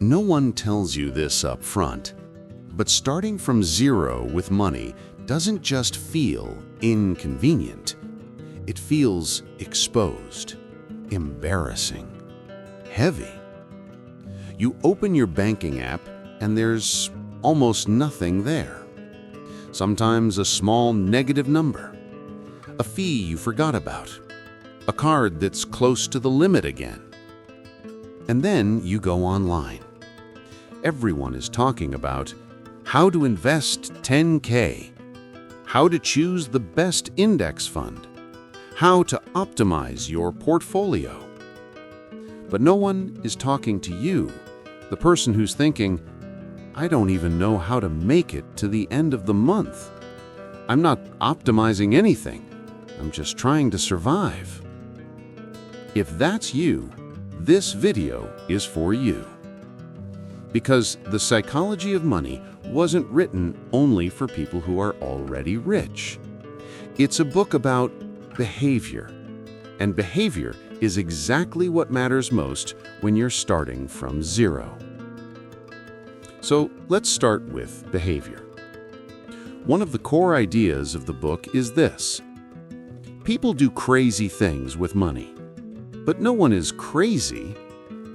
No one tells you this up front, but starting from zero with money doesn't just feel inconvenient. It feels exposed, embarrassing, heavy. You open your banking app and there's almost nothing there. Sometimes a small negative number, a fee you forgot about, a card that's close to the limit again. And then you go online. Everyone is talking about how to invest 10K, how to choose the best index fund, how to optimize your portfolio. But no one is talking to you, the person who's thinking, I don't even know how to make it to the end of the month. I'm not optimizing anything. I'm just trying to survive. If that's you, this video is for you. Because The Psychology of Money wasn't written only for people who are already rich. It's a book about behavior. And behavior is exactly what matters most when you're starting from zero. So let's start with behavior. One of the core ideas of the book is this. People do crazy things with money. But no one is crazy.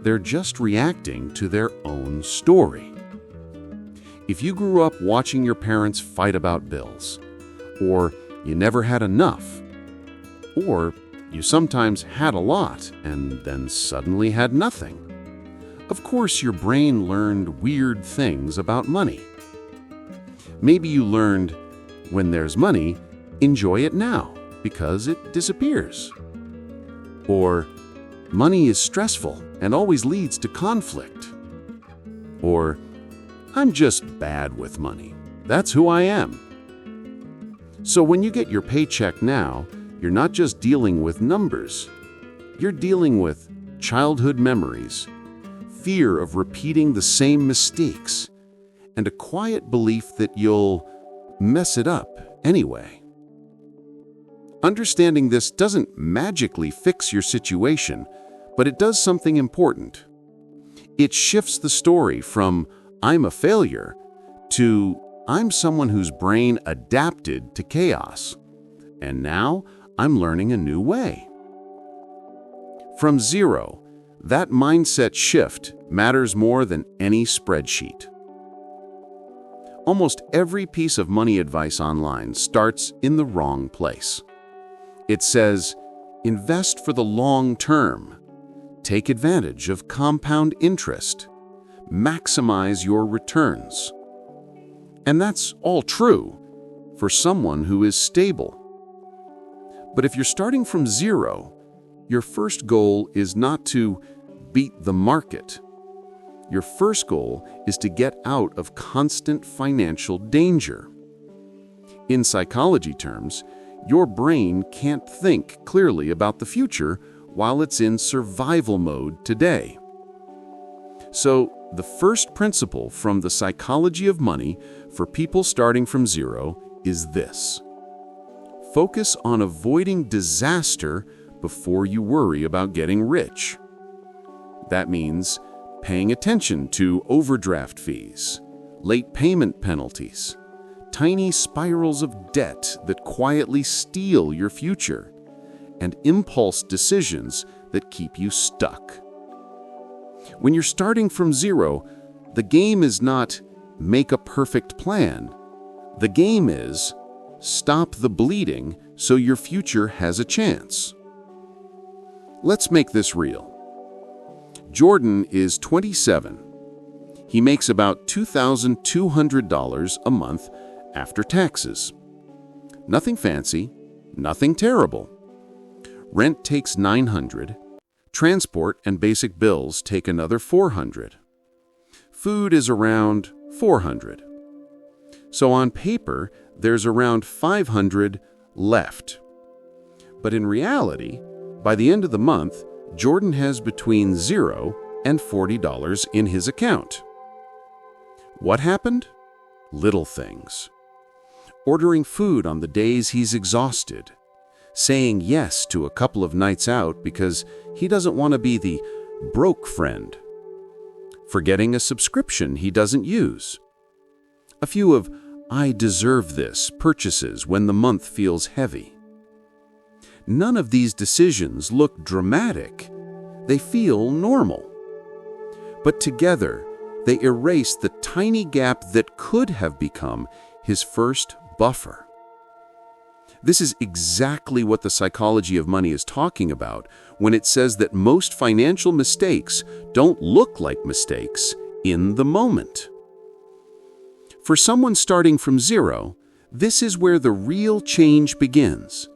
They're just reacting to their own story. If you grew up watching your parents fight about bills, or you never had enough, or you sometimes had a lot and then suddenly had nothing, of course your brain learned weird things about money. Maybe you learned, when there's money, enjoy it now because it disappears. Or, money is stressful and always leads to conflict. Or, I'm just bad with money. That's who I am. So when you get your paycheck now, you're not just dealing with numbers. You're dealing with childhood memories, fear of repeating the same mistakes, and a quiet belief that you'll mess it up anyway. Understanding this doesn't magically fix your situation, but it does something important. It shifts the story from I'm a failure to I'm someone whose brain adapted to chaos, and now I'm learning a new way. From zero, that mindset shift matters more than any spreadsheet. Almost every piece of money advice online starts in the wrong place. It says, invest for the long term. Take advantage of compound interest. Maximize your returns. And that's all true for someone who is stable. But if you're starting from zero, your first goal is not to beat the market. Your first goal is to get out of constant financial danger. In psychology terms, your brain can't think clearly about the future while it's in survival mode today. So, the first principle from The Psychology of Money for people starting from zero is this. Focus on avoiding disaster before you worry about getting rich. That means paying attention to overdraft fees, late payment penalties, tiny spirals of debt that quietly steal your future, and impulse decisions that keep you stuck. When you're starting from zero, the game is not make a perfect plan. The game is stop the bleeding so your future has a chance. Let's make this real. Jordan is 27. He makes about $2,200 a month after taxes. Nothing fancy, nothing terrible. Rent takes $900. Transport and basic bills take another $400. Food is around $400. So on paper, there's around $500 left. But in reality, by the end of the month, Jordan has between $0 and $40 in his account. What happened? Little things. Ordering food on the days he's exhausted. Saying yes to a couple of nights out because he doesn't want to be the broke friend. forgetting a subscription he doesn't use. A few of "I deserve this" purchases when the month feels heavy. None of these decisions look dramatic. They feel normal. But together, they erase the tiny gap that could have become his first buffer. This is exactly what the psychology of money is talking about when it says that most financial mistakes don't look like mistakes in the moment. For someone starting from zero, this is where the real change begins,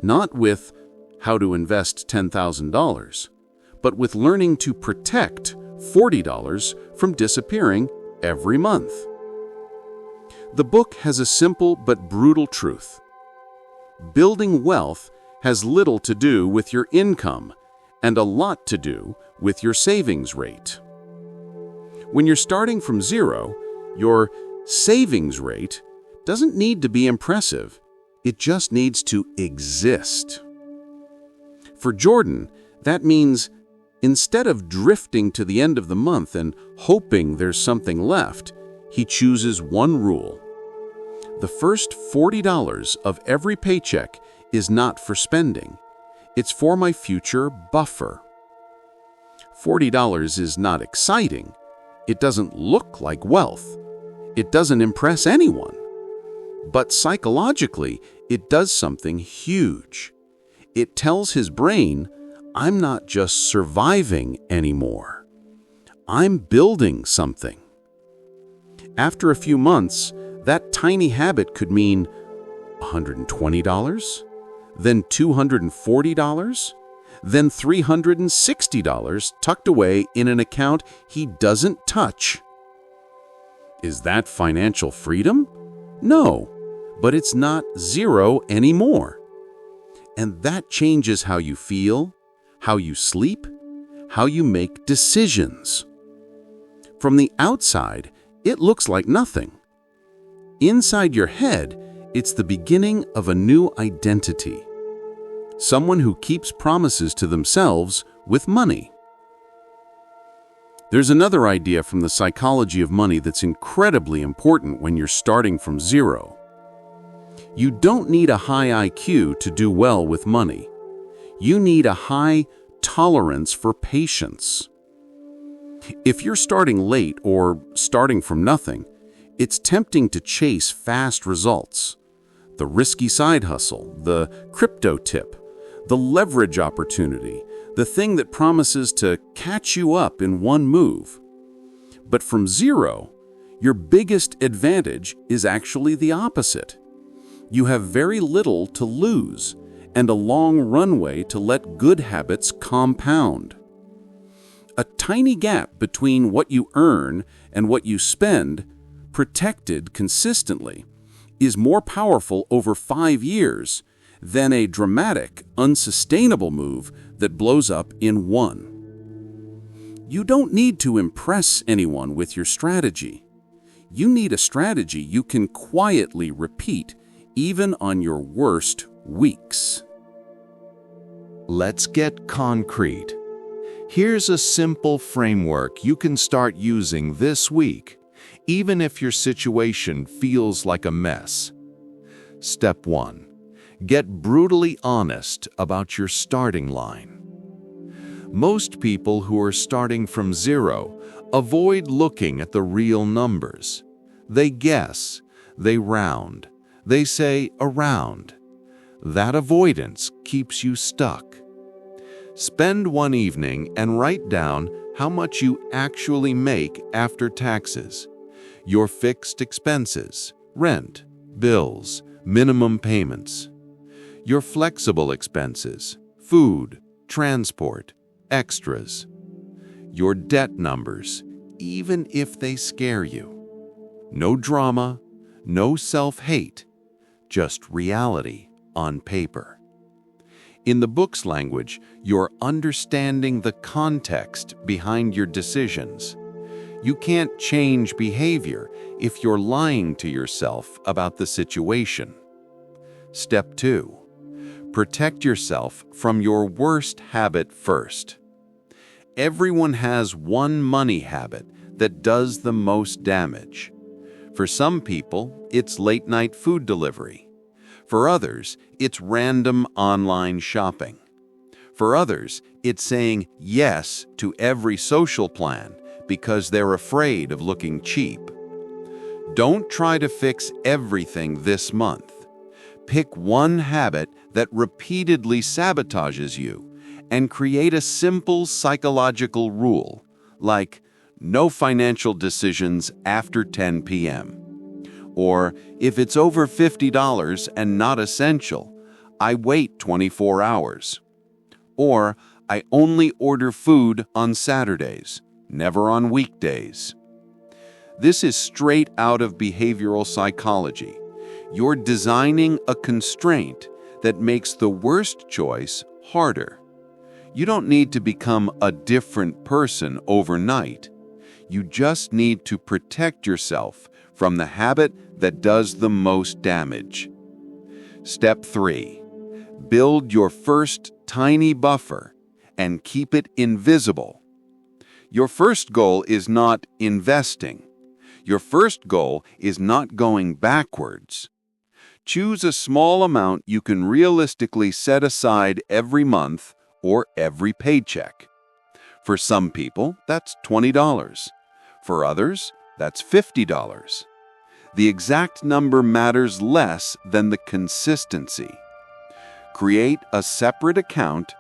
not with how to invest $10,000, but with learning to protect $40 from disappearing every month. The book has a simple but brutal truth. Building wealth has little to do with your income and a lot to do with your savings rate. When you're starting from zero, your savings rate doesn't need to be impressive. It just needs to exist. For Jordan, that means instead of drifting to the end of the month and hoping there's something left, he chooses one rule. The first $40 of every paycheck is not for spending. It's for my future buffer. $40 is not exciting. It doesn't look like wealth. It doesn't impress anyone. But psychologically, it does something huge. It tells his brain, I'm not just surviving anymore. I'm building something. After a few months, that tiny habit could mean $120, then $240, then $360 tucked away in an account he doesn't touch. Is that financial freedom? No, but it's not zero anymore. And that changes how you feel, how you sleep, how you make decisions. From the outside, it looks like nothing. Inside your head, it's the beginning of a new identity. Someone who keeps promises to themselves with money. There's another idea from the psychology of money that's incredibly important when you're starting from zero. You don't need a high IQ to do well with money. You need a high tolerance for patience. If you're starting late or starting from nothing, it's tempting to chase fast results. The risky side hustle, the crypto tip, the leverage opportunity, the thing that promises to catch you up in one move. But from zero, your biggest advantage is actually the opposite. You have very little to lose and a long runway to let good habits compound. A tiny gap between what you earn and what you spend, protected consistently, is more powerful over 5 years than a dramatic, unsustainable move that blows up in one. You don't need to impress anyone with your strategy. You need a strategy you can quietly repeat even on your worst weeks. Let's get concrete. Here's a simple framework you can start using this week, even if your situation feels like a mess. Step 1. Get brutally honest about your starting line. Most people who are starting from zero avoid looking at the real numbers. They guess, they round, they say around. That avoidance keeps you stuck. Spend one evening and write down how much you actually make after taxes. Your fixed expenses, rent, bills, minimum payments. Your flexible expenses, food, transport, extras. Your debt numbers, even if they scare you. No drama, no self-hate, just reality on paper. In the book's language, you're understanding the context behind your decisions. You can't change behavior if you're lying to yourself about the situation. Step 2. Protect yourself from your worst habit first. Everyone has one money habit that does the most damage. For some people, it's late-night food delivery. For others, it's random online shopping. For others, it's saying yes to every social plan because they're afraid of looking cheap. Don't try to fix everything this month. Pick one habit that repeatedly sabotages you and create a simple psychological rule, like no financial decisions after 10 p.m. Or, if it's over $50 and not essential, I wait 24 hours. Or, I only order food on Saturdays, never on weekdays. This is straight out of behavioral psychology. You're designing a constraint that makes the worst choice harder. You don't need to become a different person overnight. You just need to protect yourself from the habit that does the most damage. Step 3. Build your first tiny buffer and keep it invisible. Your first goal is not investing. Your first goal is not going backwards. Choose a small amount you can realistically set aside every month or every paycheck. For some people, that's $20. For others, that's $50. The exact number matters less than the consistency. Create a separate account,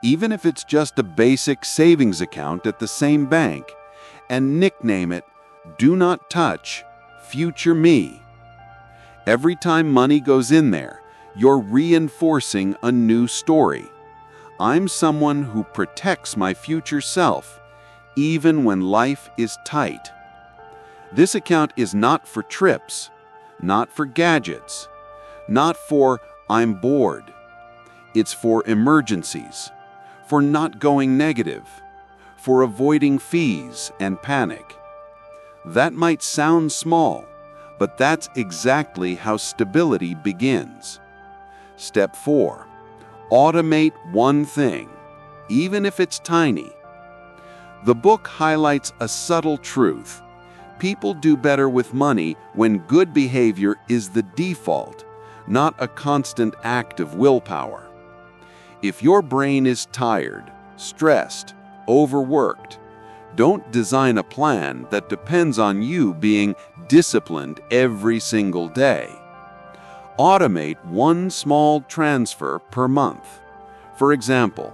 even if it's just a basic savings account at the same bank, and nickname it "Do Not Touch Future Me." Every time money goes in there, you're reinforcing a new story. I'm someone who protects my future self, even when life is tight. This account is not for trips, not for gadgets, not for "I'm bored." It's for emergencies, for not going negative, for avoiding fees and panic. That might sound small, but that's exactly how stability begins. Step 4. Automate one thing, even if it's tiny. The book highlights a subtle truth. People do better with money when good behavior is the default, not a constant act of willpower. If your brain is tired, stressed, overworked, don't design a plan that depends on you being disciplined every single day. Automate one small transfer per month. For example,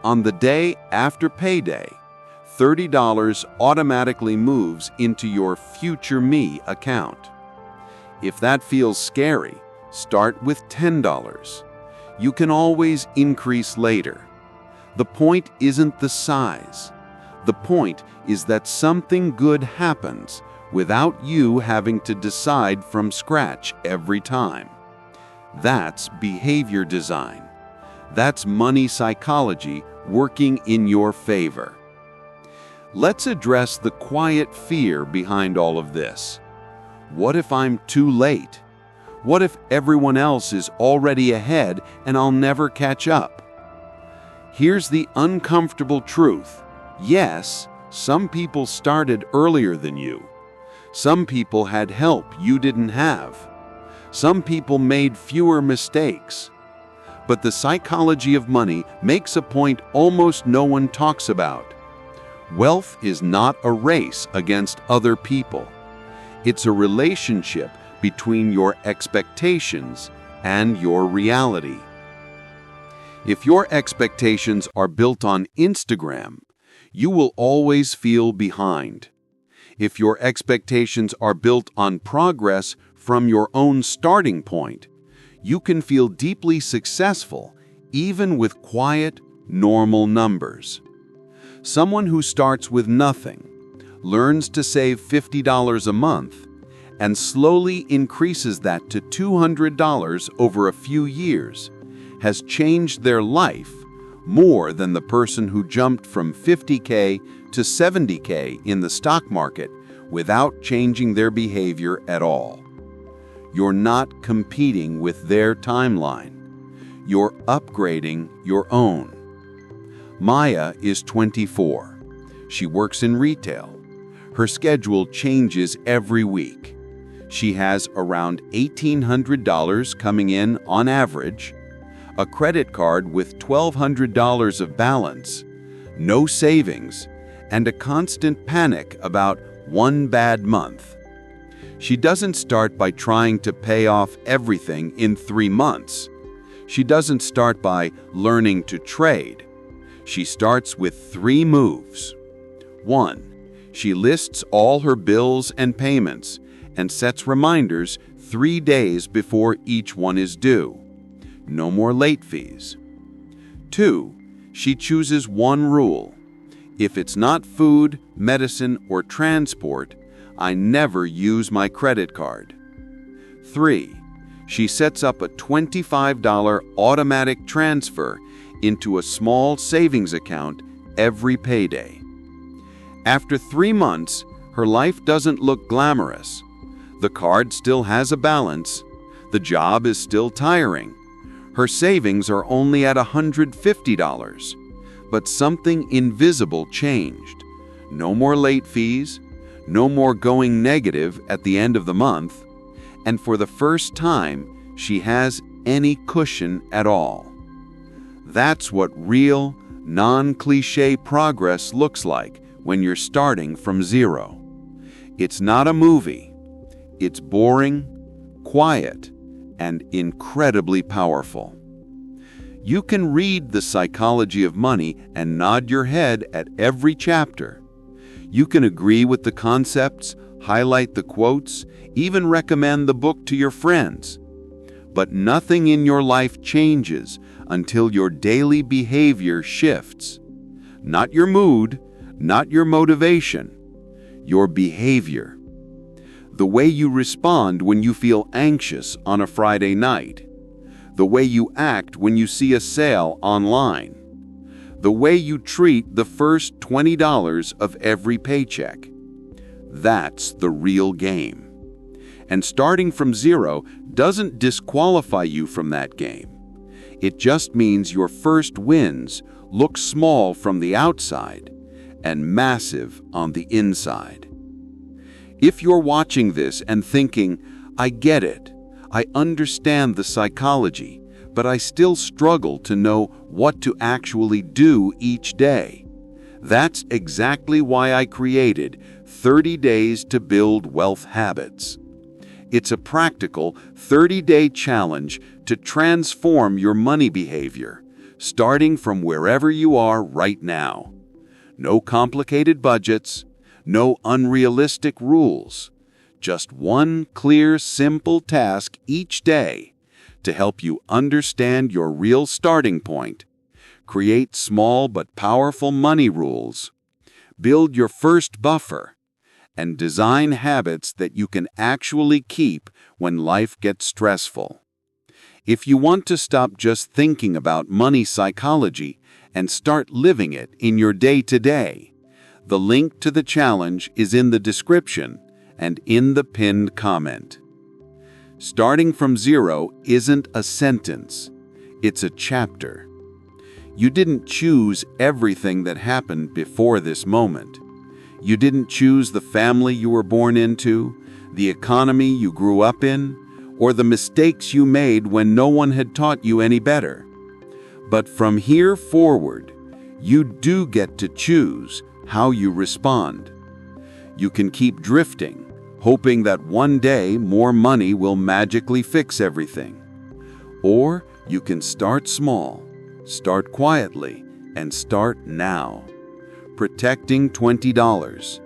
on the day after payday, $30 automatically moves into your Future Me account. If that feels scary, start with $10. You can always increase later. The point isn't the size. The point is that something good happens without you having to decide from scratch every time. That's behavior design. That's money psychology working in your favor. Let's address the quiet fear behind all of this. What if I'm too late? What if everyone else is already ahead and I'll never catch up? Here's the uncomfortable truth. Yes, some people started earlier than you. Some people had help you didn't have. Some people made fewer mistakes. But the psychology of money makes a point almost no one talks about. Wealth is not a race against other people. It's a relationship between your expectations and your reality. If your expectations are built on Instagram, you will always feel behind. If your expectations are built on progress from your own starting point, you can feel deeply successful even with quiet, normal numbers. Someone who starts with nothing, learns to save $50 a month, and slowly increases that to $200 over a few years, has changed their life more than the person who jumped from $50K to $70K in the stock market without changing their behavior at all. You're not competing with their timeline. You're upgrading your own. Maya is 24. She works in retail. Her schedule changes every week. She has around $1,800 coming in on average, a credit card with $1,200 of balance, no savings, and a constant panic about one bad month. She doesn't start by trying to pay off everything in 3 months. She doesn't start by learning to trade. She starts with 3 moves. 1. She lists all her bills and payments and sets reminders 3 days before each one is due. No more late fees. 2. She chooses one rule. If it's not food, medicine, or transport, I never use my credit card. 3. She sets up a $25 automatic transfer into a small savings account every payday. After 3 months, her life doesn't look glamorous. The card still has a balance. The job is still tiring. Her savings are only at $150. But something invisible changed. No more late fees, no more going negative at the end of the month, and for the first time, she has any cushion at all. That's what real, non-cliché progress looks like when you're starting from zero. It's not a movie. It's boring, quiet, and incredibly powerful. You can read The Psychology of Money and nod your head at every chapter. You can agree with the concepts, highlight the quotes, even recommend the book to your friends. But nothing in your life changes until your daily behavior shifts. Not your mood, not your motivation, your behavior. The way you respond when you feel anxious on a Friday night. The way you act when you see a sale online. The way you treat the first $20 of every paycheck. That's the real game. And starting from zero doesn't disqualify you from that game. It just means your first wins look small from the outside and massive on the inside. If you're watching this and thinking, I get it, I understand the psychology, but I still struggle to know what to actually do each day. That's exactly why I created 30 Days to Build Wealth Habits. It's a practical 30-day challenge to transform your money behavior, starting from wherever you are right now. No complicated budgets, no unrealistic rules. Just one clear, simple task each day to help you understand your real starting point, create small but powerful money rules, build your first buffer, and design habits that you can actually keep when life gets stressful. If you want to stop just thinking about money psychology and start living it in your day-to-day, the link to the challenge is in the description and in the pinned comment. Starting from zero isn't a sentence, it's a chapter. You didn't choose everything that happened before this moment. You didn't choose the family you were born into, the economy you grew up in, or the mistakes you made when no one had taught you any better. But from here forward, you do get to choose how you respond. You can keep drifting, hoping that one day more money will magically fix everything. Or you can start small, start quietly, and start now. Protecting $20,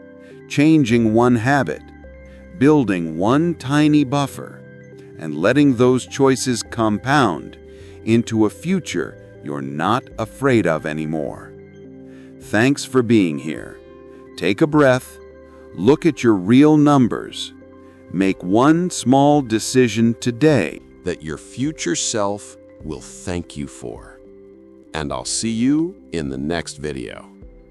changing one habit, building one tiny buffer, and letting those choices compound into a future you're not afraid of anymore. Thanks for being here. Take a breath. Look at your real numbers. Make one small decision today that your future self will thank you for. And I'll see you in the next video.